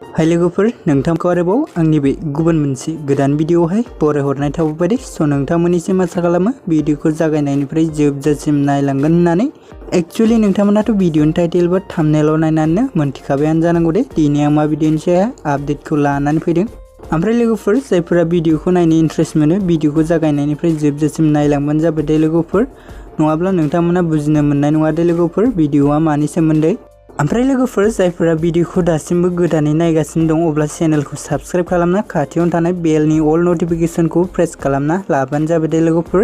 हाय लोगोफोर नोंथांखौ आरोबाव आंनि बे गुबुन मोनसे गोदान भिडिअआवहाय बरायहरनाय थाबाय स' नोंथांमोननिसिम आसा खालामो भिडिअखौ जागायनायनिफ्राय जोबजासिम नायलांगोन होननानै एक्चुअली नोंथांमोनाथ' भिडिअनि टाइटेल बा थाम्बनेइलाव नायनानैनो मोनथिखाबायानो जानांगौ दे दिनै आं मा भिडिअनि सायाव आपडेटखौ लानानै फैदों। ओमफ्राय लोगोफोर जायफोरा भिडिअखौ नायनो इन्ट्रेस्ट मोनो भिडिअखौ जागायनायनिफ्राय जोबजासिम नायलांबानो जाबाय दे लोगोफोर, नङाब्ला नोंथांमोना बुजिनो मोननाय नङा दे लोगोफोर भिडिअआ मानि सोमोन्दै। ओमफ्राय लोगोफोर जायफोरा भिडिअखौ दासिमबो गोदानै नायगासिनो दं अब्ला चेनेलखौ साबस्क्राइब खालामना खाथियावनो थानाय बेलनि अल नटिफिकेशनखौ प्रेस खालामना लाबानो जाबाय दे लोगोफोर,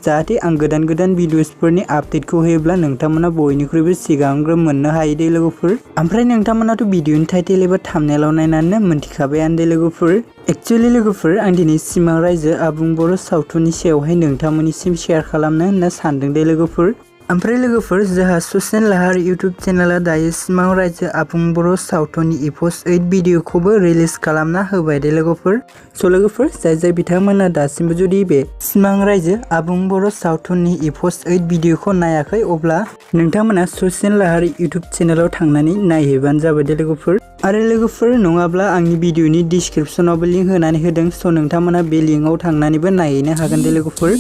जाहाथे आं गोदान भिडिअसफोरनि आपडेटखौ होयोब्ला नोंथांमोना बयनिख्रुइबो सिगांग्रो मोननो हायो दे लोगोफोर। ओमफ्राय नोंथांमोनाथ' भिडिअनि टाइटेल एबा थाम्बनेइलाव नायनानै मोनथिखाबायानो दे लोगोफोर। एक्चुअली लोगोफोर आं दिनै सिमां रायजो आबुं बर' सावथुननि सायावहाय नोंथांमोननिसिम शेयार खालामनो होनना सानदों दे लोगोफोर। ओमफ्राय लोगोफोर जोंहा ससियेल लाहार इउट्यूब चेनेला दायो सिमां रायजो आबुं बर' सावथुननि एपोइस्ड भिडिअखौबो रिलिज खालामना होबाय दे लोगोफोर। स' लोगोफोर जाय बिथांमोना दासिमबो जुदि बे सिमां रायजो आबुं बर' सावथुननि एपोइस्ड भिडिअखौ नायाखै अब्ला नोंथांमोना ससियेल लाहार इउट्यूब चेनेलाव थांनानै नायहैबानो जाबाय दे लोगोफोर। आरो लोगोफोर नङाब्ला आंनि भिडिअनि डिस्क्रिप्शनावबो लिंक होनानै होदों, स' नोंथांमोना बे लिंकआव थांनानैबो नायहैनो हागोन दे लोगोफोर।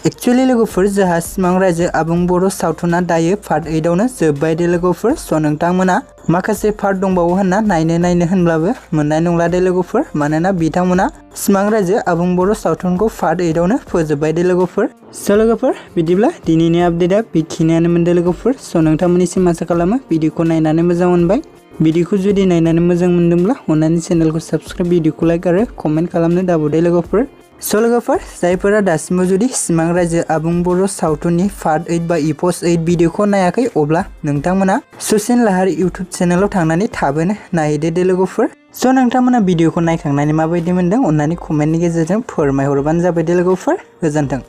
एक्चुअली लोगोफोर जोंहा सिमां रायजो आबुं बर' सावथुना दायो पार्ट 8आवनो जोब्बाय दे लोगोफोर। स' नोंथांमोना माखासे पार्ट दंबावो होनना नायनो होनब्लाबो मोननाय नंला दे लोगोफोर, मानोना बिथांमोना सिमां रायजो आबुं बर' सावथुनखौ पार्ट 8आवनो फोजोबबाय दे लोगोफोर। स' लोगोफोर बिदिब्ला दिनैनि आपडेटआ बेखिनियानोमोन दे लोगोफोर। स' नोंथांमोननिसिम आसा खालामो भिडिअखौ नायनानै मोजां मोनबाय। भिडिअखौ जुदि नायनानै मोजां मोनदोंब्ला अन्नानै चेनेलखौ साबस्क्राइब, भिडिअखौ लाइक आरो कमेन्ट खालामनो दाबाव दे लोगोफोर। स' लोगोफोर जायफोरा दासिमबो जुदि सिमां रायजो आबुं बर' सावथुननि पार्ट 8 बा एपोइस्ड भिडिअखौ नायाखै अब्ला नोंथांमोना ससियेल लाहार इउट्यूब चेनेलाव थांनानै थाबैनो नायहैदो दे लोगोफोर। स' नोंथांमोना भिडिअखौ नायखांनानै माबायदि मोनदों अन्नानै कमेन्टनि गेजेरजों फोरमायहरबानो जाबाय दे लोगोफोर। गोजोन्थों।